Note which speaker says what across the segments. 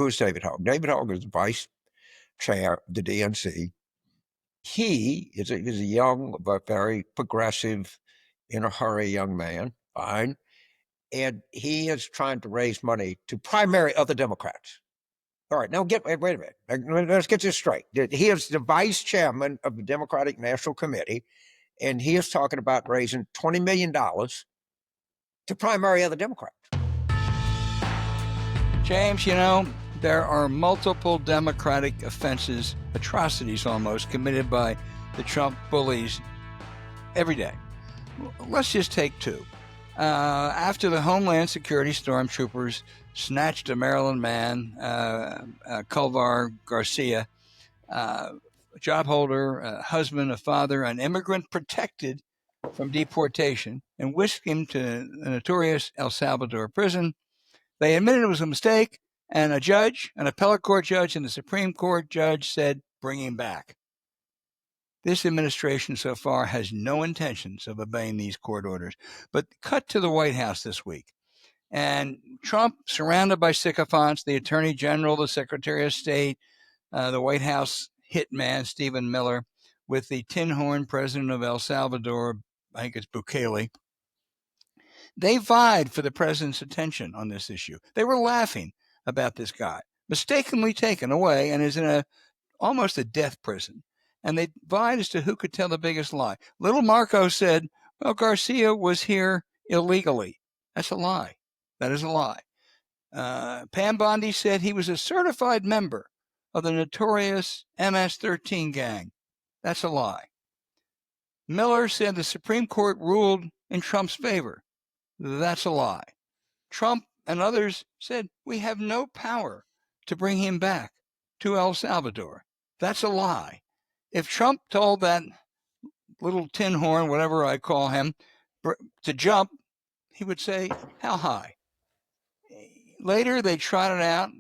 Speaker 1: Who's David Hogg? David Hogg is the vice chair of the DNC. He is a young but very progressive, in a hurry young man, fine. And he is trying to raise money to primary other Democrats. All right, now wait a minute. Let's get this straight. He is the vice chairman of the Democratic National Committee, and he is talking about raising $20 million to primary other Democrats.
Speaker 2: James, there are multiple Democratic offenses, atrocities almost, committed by the Trump bullies every day. Let's just take two. After the Homeland Security stormtroopers snatched a Maryland man, Garcia, job holder, a husband, a father, an immigrant protected from deportation, and whisked him to the notorious El Salvador prison. They admitted it was a mistake, and a judge, an appellate court judge and the Supreme Court judge said, bring him back. This administration so far has no intentions of obeying these court orders. But cut to the White House this week. And Trump, surrounded by sycophants, the Attorney General, the Secretary of State, the White House hitman, Stephen Miller, with the tin horn president of El Salvador, I think it's Bukele. They vied for the president's attention on this issue. They were laughing about this guy, mistakenly taken away and is in almost a death prison. And they vied as to who could tell the biggest lie. Little Marco said, well, Garcia was here illegally. That's a lie. That is a lie. Pam Bondi said he was a certified member of the notorious MS-13 gang. That's a lie. Miller said the Supreme Court ruled in Trump's favor. That's a lie. Trump and others said we have no power to bring him back to El Salvador. That's a lie. If Trump told that little tin horn, whatever I call him, to jump, he would say, how high? Later, they trotted out,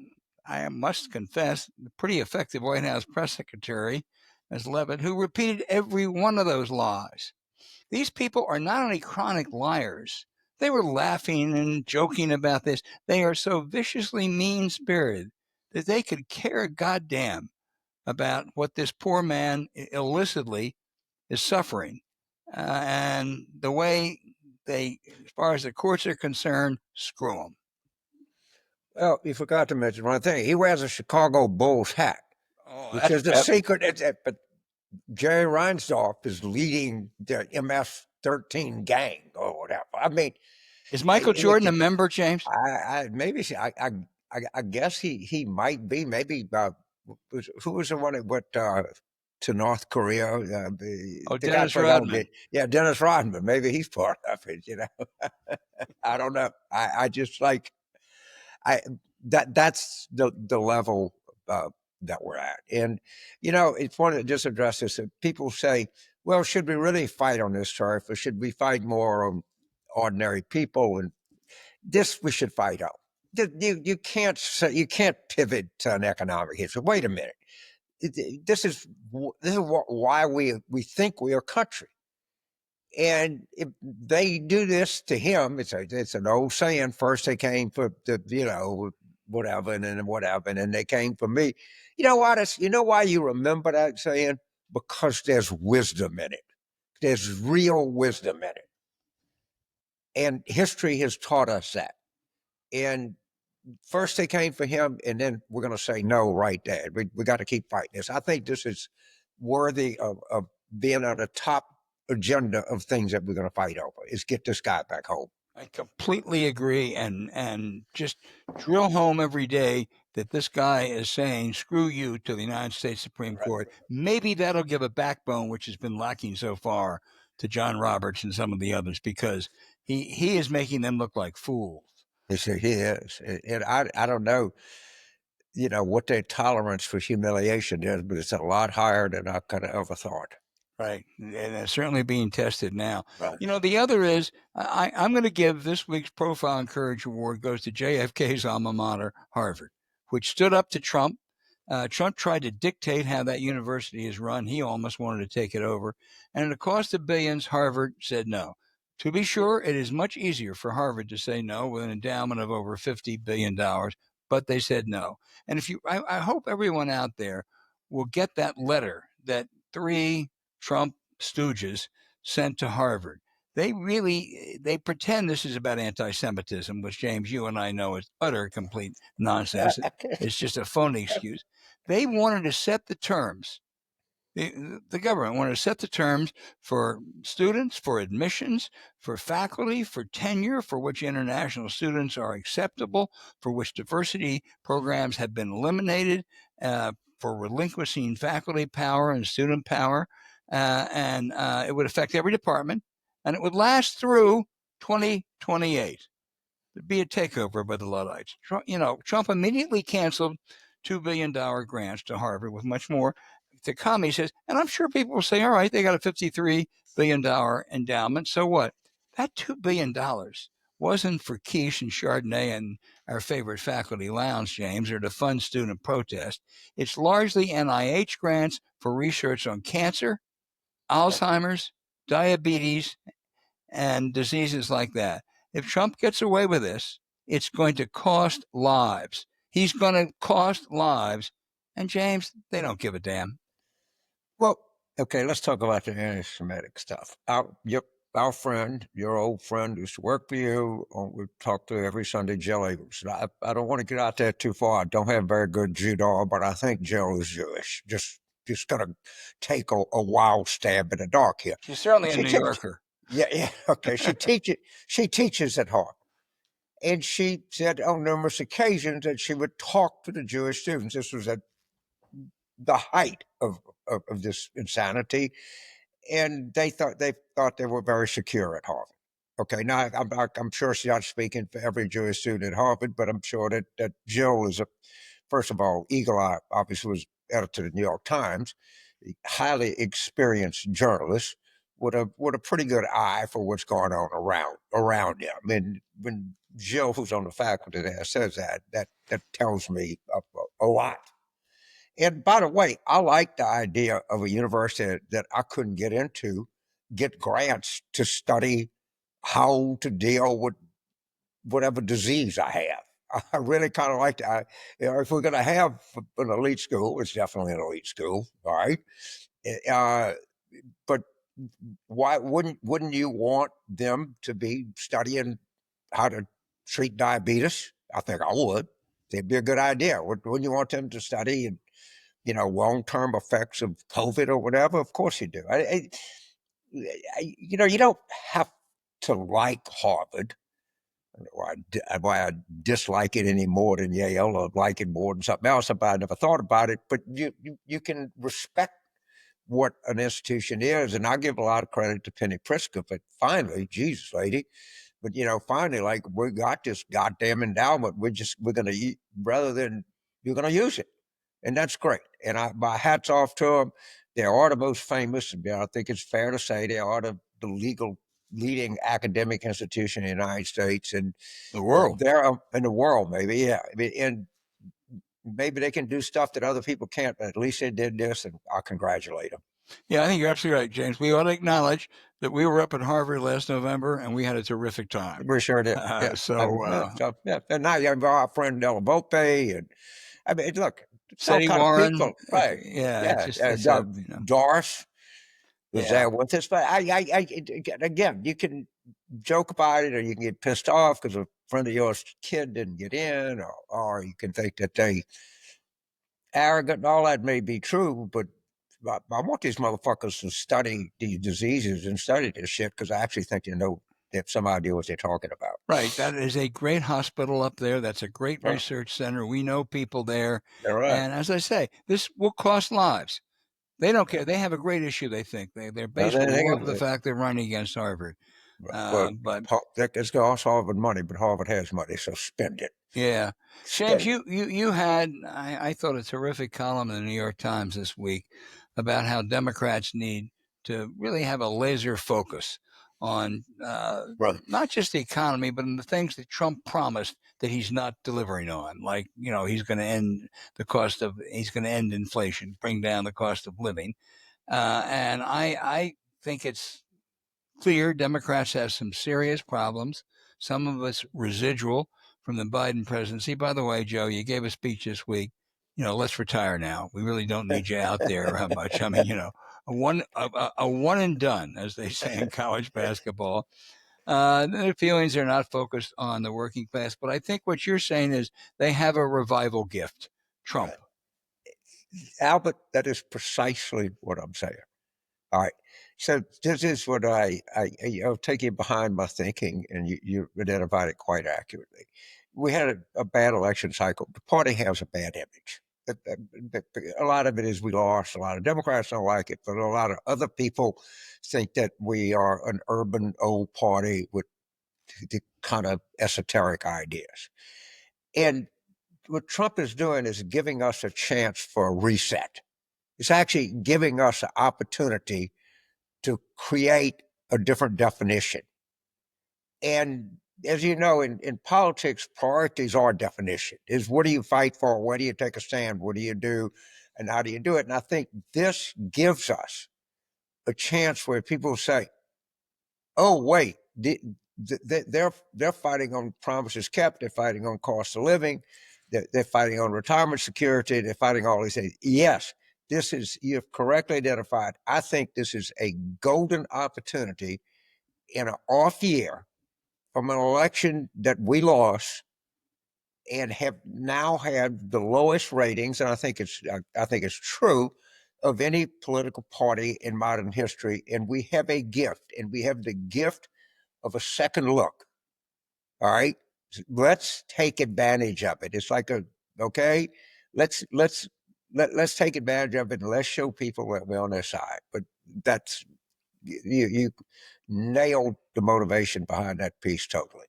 Speaker 2: I must confess, the pretty effective White House press secretary, Ms. Leavitt, who repeated every one of those lies. These people are not only chronic liars, they were laughing and joking about this. They are so viciously mean-spirited that they could care a goddamn about what this poor man illicitly is suffering. And the way they, as far as the courts are concerned, screw them.
Speaker 1: Well, you forgot to mention one thing. He wears a Chicago Bulls hat, which is the secret. But Jerry Reinsdorf is leading the MS-13 gang or whatever. I mean,
Speaker 2: is Michael Jordan a member, James?
Speaker 1: I guess he might be. Maybe who was the one that went to North Korea?
Speaker 2: Dennis Rodman.
Speaker 1: Yeah, Dennis Rodman. Maybe he's part of it. I don't know. I just like. That's the level that we're at. And, it's one that just addresses it. People say, well, should we really fight on this turf, or should we fight more on ordinary people? And this we should fight on. You can't pivot to an economic history. Wait a minute. This is why we think we are a country. And if they do this to him, it's an old saying. First they came for the whatever, and then whatever, and then they came for me. You know what? You know why you remember that saying? Because there's wisdom in it. There's real wisdom in it, and history has taught us that. And first they came for him, and then we're going to say no right there. We got to keep fighting this. I think this is worthy of being on the top agenda of things that we're going to fight over, is get this guy back home.
Speaker 2: I completely agree, and just drill home every day that this guy is saying screw you to the United States Supreme Court. Maybe that'll give a backbone, which has been lacking so far, to John Roberts and some of the others, because he is making them look like fools.
Speaker 1: He is. And I don't know, what their tolerance for humiliation is, but it's a lot higher than I could have ever thought.
Speaker 2: Right. And it's certainly being tested now.
Speaker 1: Right.
Speaker 2: The other is, I'm going to give this week's Profile and Courage Award goes to JFK's alma mater, Harvard, which stood up to Trump. Trump tried to dictate how that university is run. He almost wanted to take it over. And at a cost of billions, Harvard said no. To be sure, it is much easier for Harvard to say no with an endowment of over $50 billion. but they said no. And if you, I hope everyone out there will get that letter that 3 Trump stooges sent to Harvard. They pretend this is about anti-Semitism, which, James, you and I know is utter complete nonsense. It's just a phony excuse. They wanted to set the terms. The government wanted to set the terms for students, for admissions, for faculty, for tenure, for which international students are acceptable, for which diversity programs have been eliminated, for relinquishing faculty power and student power. And it would affect every department, and it would last through 2028. There'd be a takeover by the Luddites. Trump immediately canceled $2 billion grants to Harvard with much more to come. He says, and I'm sure people will say, all right, they got a $53 billion endowment. So what? That $2 billion wasn't for quiche and Chardonnay and our favorite faculty lounge, James, or to fund student protest. It's largely NIH grants for research on cancer, Alzheimer's, diabetes, and diseases like that. If Trump gets away with this, it's going to cost lives. He's going to cost lives. And James, they don't give a damn.
Speaker 1: Well, okay, let's talk about the anti-Semitic stuff. Our friend, your old friend, used to work for you. We talk to every Sunday, Jill Abels. I don't want to get out there too far. I don't have very good Judah, but I think Jill is Jewish. Just gonna take a wild stab in the dark here.
Speaker 2: She's certainly a New Yorker.
Speaker 1: Yeah. Okay, she teaches at Harvard. And she said on numerous occasions that she would talk to the Jewish students. This was at the height of this insanity, and they thought they were very secure at Harvard. Okay, now I'm sure she's not speaking for every Jewish student at Harvard, but I'm sure that Jill is first of all, Eagle Eye obviously was editor of the New York Times, a highly experienced journalist with a pretty good eye for what's going on around him. I mean, when Jill, who's on the faculty there, says that tells me a lot. And by the way, I like the idea of a university that I couldn't get into, get grants to study how to deal with whatever disease I have. I really kind of like that. If we're going to have an elite school, it's definitely an elite school, all right? But why wouldn't you want them to be studying how to treat diabetes? I think I would. It'd be a good idea. Wouldn't you want them to study and long-term effects of COVID or whatever? Of course you do. You don't have to like Harvard. Why I dislike it any more than Yale, or like it more than something else. I never thought about it, but you can respect what an institution is, and I give a lot of credit to Penny Pritzker. But finally, Jesus, lady, but finally, like, we got this goddamn endowment. We're going to rather than you're going to use it. And that's great. And my hat's off to them. They are the most famous. I think it's fair to say they are the leading academic institution in the United States and
Speaker 2: the world.
Speaker 1: They're in the world, maybe. Yeah. I mean, and maybe they can do stuff that other people can't, but at least they did this, and I congratulate them.
Speaker 2: Yeah, I think you're absolutely right, James. We ought to acknowledge that we were up at Harvard last November, and we had a terrific time.
Speaker 1: We sure did.
Speaker 2: Yeah.
Speaker 1: And now you have our friend Della Volpe, and I mean, look,
Speaker 2: Sadie Warren,
Speaker 1: people, right? Doris was there with us, but I again, you can joke about it, or you can get pissed off because a friend of yours kid didn't get in, or you can think that they arrogant, and all that may be true, but I want these motherfuckers to study these diseases and study this shit, because I actually think they have some idea what they're talking about.
Speaker 2: Right. That is a great hospital up there. That's a great research center. We know people there.
Speaker 1: Right.
Speaker 2: And as I say, this will cost lives. They don't care. They have a great issue, they think. They're basically love the fact they're running against Harvard.
Speaker 1: But it's cost Harvard money, but Harvard has money, so spend it.
Speaker 2: Yeah. James, you had, I thought, a terrific column in the New York Times this week about how Democrats need to really have a laser focus on not just the economy, but in the things that Trump promised that he's not delivering on. Like, he's going to end inflation, bring down the cost of living. And I think it's clear Democrats have some serious problems, some of us residual from the Biden presidency. By the way, Joe, you gave a speech this week. Let's retire now. We really don't need you out there much. I mean, a one and done, as they say in college basketball. Their feelings are not focused on the working class, but I think what you're saying is they have a revival gift. Trump.
Speaker 1: Albert, that is precisely what I'm saying. All right. So this is what I'll take you behind my thinking, and you identified it quite accurately. We had a bad election cycle. The party has a bad image. A lot of it is we lost. A lot of Democrats don't like it, but a lot of other people think that we are an urban old party with the kind of esoteric ideas. And what Trump is doing is giving us a chance for a reset. It's actually giving us an opportunity to create a different definition. And as you know, in politics, priorities are definition. Is what do you fight for? Where do you take a stand? What do you do? And how do you do it? And I think this gives us a chance where people say, oh, wait, they're fighting on promises kept. They're fighting on cost of living. They're fighting on retirement security. They're fighting all these things. Yes, you've correctly identified. I think this is a golden opportunity in an off year from an election that we lost and have now had the lowest ratings, and I think it's true, of any political party in modern history. And we have a gift, and we have the gift of a second look. All right, let's take advantage of it. It's like okay, let's take advantage of it, and let's show people that we're on their side. But that's you nailed the motivation behind that piece totally.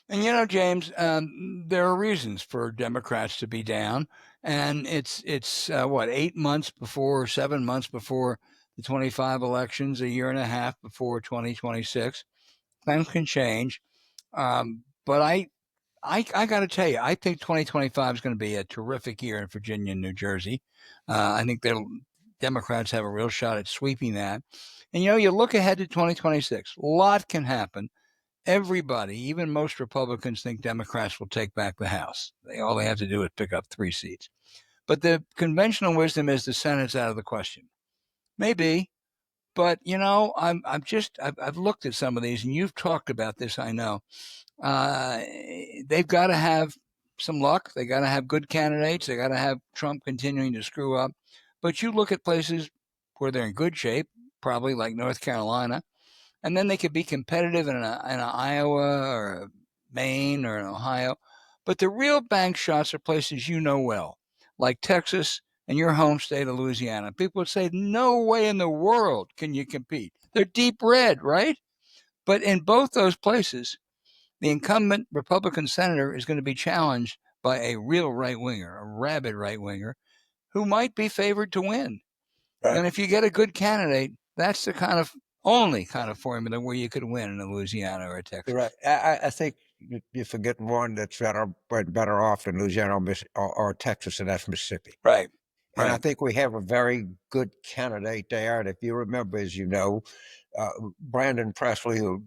Speaker 2: And James, there are reasons for Democrats to be down, and it's what 8 months before, 7 months before the 25 elections, a year and a half before 2026. Things can change, but I got to tell you, I think 2025 is going to be a terrific year in Virginia and New Jersey. I think Democrats have a real shot at sweeping that. And you look ahead to 2026, a lot can happen. Everybody, even most Republicans, think Democrats will take back the House. All they have to do is pick up 3 seats. But the conventional wisdom is the Senate's out of the question. Maybe, but I've looked at some of these, and you've talked about this. I know they've got to have some luck. They got to have good candidates. They got to have Trump continuing to screw up. But you look at places where they're in good shape, probably like North Carolina. And then they could be competitive in an Iowa or a Maine or an Ohio. But the real bank shots are places you know well, like Texas and your home state of Louisiana. People would say, no way in the world can you compete. They're deep red, right? But in both those places, the incumbent Republican senator is going to be challenged by a real right-winger, a rabid right-winger, who might be favored to win. Right. And if you get a good candidate, that's the only kind of formula where you could win in a Louisiana or a Texas.
Speaker 1: Right. I think you're forgetting one that's better off than Louisiana or Texas, and that's Mississippi.
Speaker 2: Right.
Speaker 1: And I think we have a very good candidate there. And if you remember, as you know, Brandon Presley, who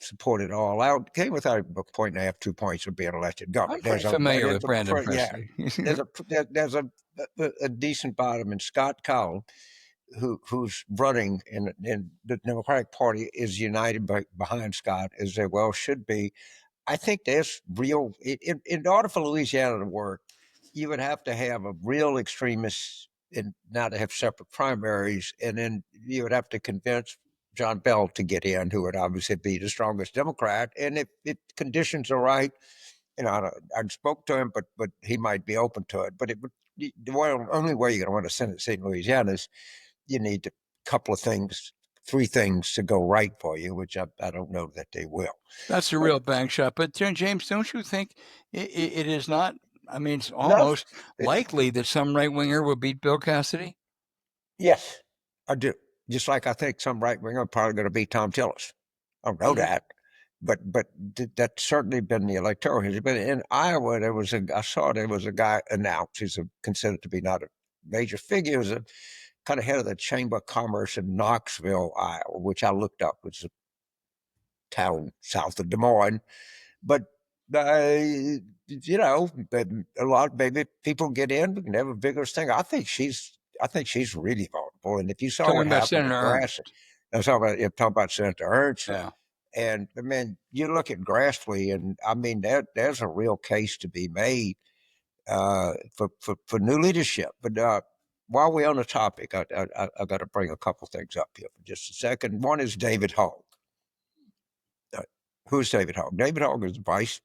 Speaker 1: supported all out, came without a 1.5, 2 points of being elected governor.
Speaker 2: I'm pretty familiar with Brandon Presley.
Speaker 1: Yeah, there's a decent bottom, and Scott Collin, who's running, and the Democratic Party is united behind Scott, as they well should be. I think there's real, in order for Louisiana to work, you would have to have a real extremist and not to have separate primaries. And then you would have to convince John Bell to get in, who would obviously be the strongest Democrat. And if conditions are right, I spoke to him, but he might be open to it. But the only way you're going to win a Senate seat in Louisiana is you need a couple of things, 3 things to go right for you, which I don't know that they will.
Speaker 2: That's a real bank shot. But James, don't you think it is not? I mean, it's almost likely that some right winger will beat Bill Cassidy.
Speaker 1: Yes, I do. Just like I think some right winger are probably going to beat Tom Tillis. I don't know that, but that's certainly been the electoral history. But in Iowa, I saw there was a guy announced. He's considered to be not a major figure. He was a kind of head of the Chamber of Commerce in Knoxville, Iowa, which I looked up. It's a town south of Des Moines. But you know, but a lot maybe people get in and have a vigorous thing. I think she's really vulnerable. And if you saw
Speaker 2: Talking
Speaker 1: what
Speaker 2: about
Speaker 1: happened
Speaker 2: Senator
Speaker 1: with Grass,
Speaker 2: Ernst.
Speaker 1: I was talking about Senator Ernst,
Speaker 2: Yeah.
Speaker 1: and I mean, you look at Grassley, and I mean, there's a real case to be made for new leadership. But while we're on the topic, I got to bring a couple things up here for just a second. One is David Hogg. Who's David Hogg? David Hogg is vice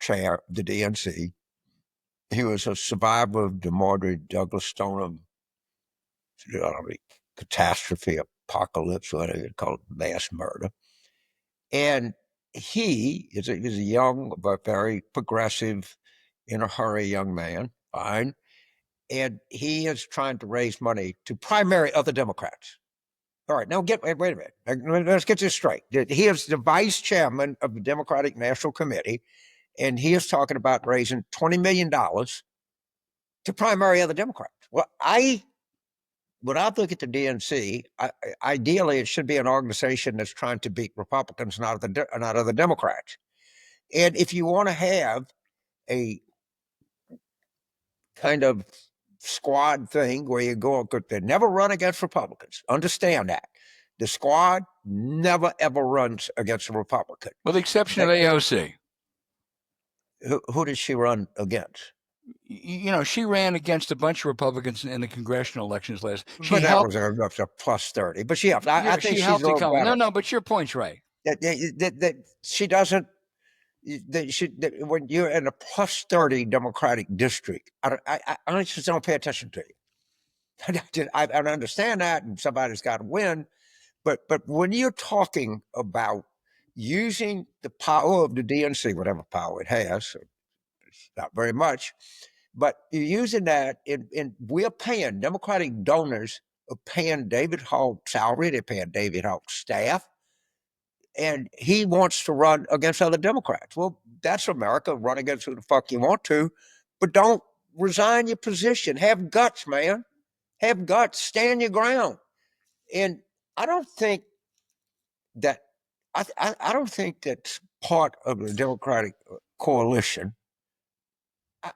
Speaker 1: chair of the DNC. He was a survivor of the Marjorie Douglas Stoneham catastrophe, apocalypse, whatever you call it, mass murder. And he's a young but very progressive, in a hurry young man, fine. And he is trying to raise money to primary other Democrats. All right, now wait a minute. Let's get this straight. He is the vice chairman of the Democratic National Committee, and he is talking about raising $20 million to primary other Democrats. Well, when I look at the DNC, ideally it should be an organization that's trying to beat Republicans, not other Democrats. And if you want to have a kind of squad thing where you go, they never run against Republicans. Understand that. The squad never ever runs against a Republican.
Speaker 2: With the exception of AOC.
Speaker 1: Who did she run against?
Speaker 2: You know, she ran against a bunch of Republicans in the congressional elections last.
Speaker 1: But that was a plus 30. But she helped. I think
Speaker 2: she
Speaker 1: she's
Speaker 2: helped
Speaker 1: a little better.
Speaker 2: No, but your point's right.
Speaker 1: That she doesn't. When you're in a plus 30 Democratic district, I just don't pay attention to you. I understand that, and somebody's got to win. But when you're talking about using the power of the DNC, whatever power it has, it's not very much, but you're using that, and we're paying, Democratic donors are paying David Hogg's salary, they're paying David Hogg's staff, and he wants to run against other Democrats. Well, that's America. Run against who the fuck you want to, but don't resign your position. Have guts, man. Have guts. Stand your ground. And I don't think that I don't think that's part of the Democratic coalition.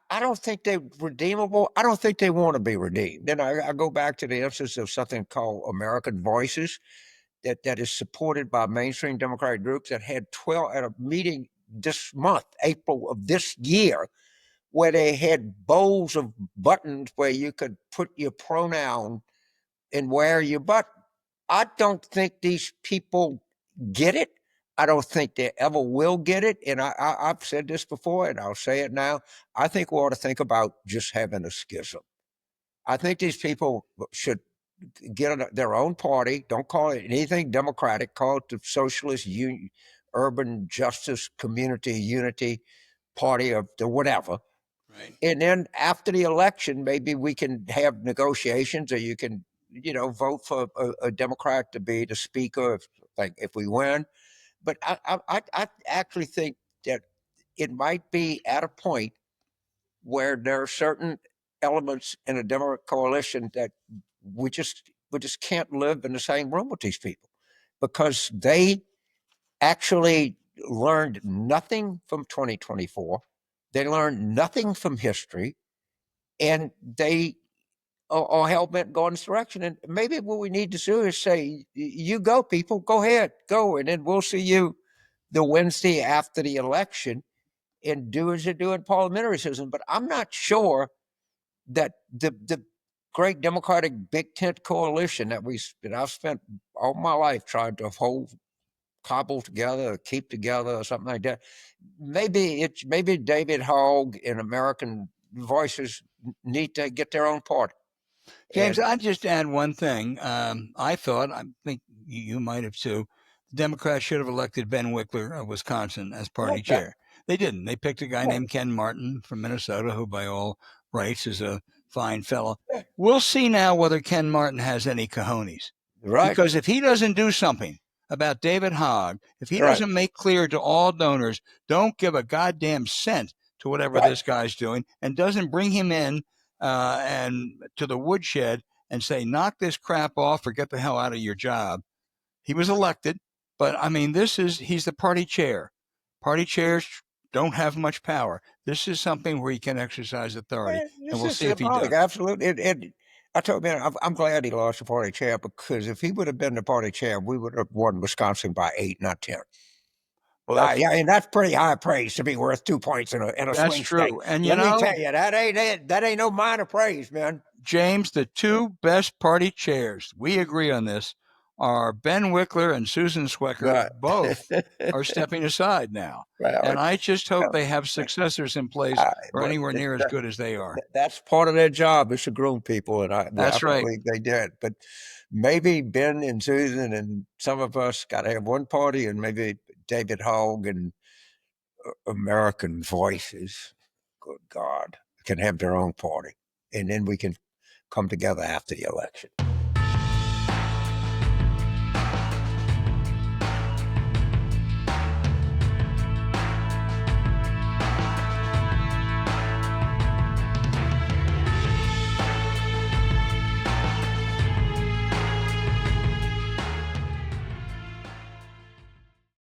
Speaker 1: I don't think they're redeemable. I don't think they want to be redeemed. Then I go back to the instance of something called American Voices that is supported by mainstream Democratic groups that had 12 at a meeting this month, April of this year, where they had bowls of buttons where you could put your pronoun and wear your button. I don't think these people get it. I don't think they ever will get it. And I've said this before, and I'll say it now. I think we ought to think about just having a schism. I think these people should get their own party. Don't call it anything Democratic. Call it the Socialist Urban Justice Community Unity Party of the whatever.
Speaker 2: Right.
Speaker 1: And then after the election, maybe we can have negotiations, or you can, vote for a Democrat to be the speaker if we win. But I actually think that it might be at a point where there are certain elements in a Democratic coalition that we just can't live in the same room with these people, because they actually learned nothing from 2024. They learned nothing from history, and they are hell bent going this direction. And maybe what we need to do is say, "You go, people, go ahead, go," and then we'll see you the Wednesday after the election and do as you do in parliamentary system. But I'm not sure that the great Democratic big tent coalition that I've spent all my life trying to cobble together, or keep together, or something like that. Maybe David Hogg and American Voices need to get their own party.
Speaker 2: James, I'd just add one thing. I think you might have too, the Democrats should have elected Ben Wickler of Wisconsin as party chair. They didn't. They picked a guy named Ken Martin from Minnesota, who by all rights is a fine fellow. We'll see now whether Ken Martin has any cojones.
Speaker 1: Right.
Speaker 2: Because if he doesn't do something about David Hogg, if he doesn't make clear to all donors, don't give a goddamn cent to whatever this guy's doing, and doesn't bring him in and to the woodshed and say, knock this crap off or get the hell out of your job. He was elected, but I mean, he's the party chair. Party chairs don't have much power. This is something where he can exercise authority, and
Speaker 1: This
Speaker 2: we'll
Speaker 1: is
Speaker 2: see if he
Speaker 1: symbolic,
Speaker 2: does.
Speaker 1: absolutely. I told man, I'm glad he lost the party chair, because if he would have been the party chair, we would have won Wisconsin by 8, not 10.
Speaker 2: Well, that's
Speaker 1: Yeah, and that's pretty high praise to be worth 2 points in a
Speaker 2: that's
Speaker 1: swing state.
Speaker 2: true. And
Speaker 1: Let me tell you, that ain't no minor praise, man.
Speaker 2: James, the two best party chairs, we agree on this, are Ben Wickler and Susan Swecker.
Speaker 1: Right.
Speaker 2: Both are stepping aside now.
Speaker 1: Well,
Speaker 2: And I just hope they have successors in place or
Speaker 1: but
Speaker 2: anywhere near as good as they are.
Speaker 1: that's part of their job, is to groom people, and I
Speaker 2: That's right.
Speaker 1: believe they did. But maybe Ben and Susan and some of us got to have one party, and maybe David Hogg and American Voices, good God, can have their own party, and then we can come together after the election.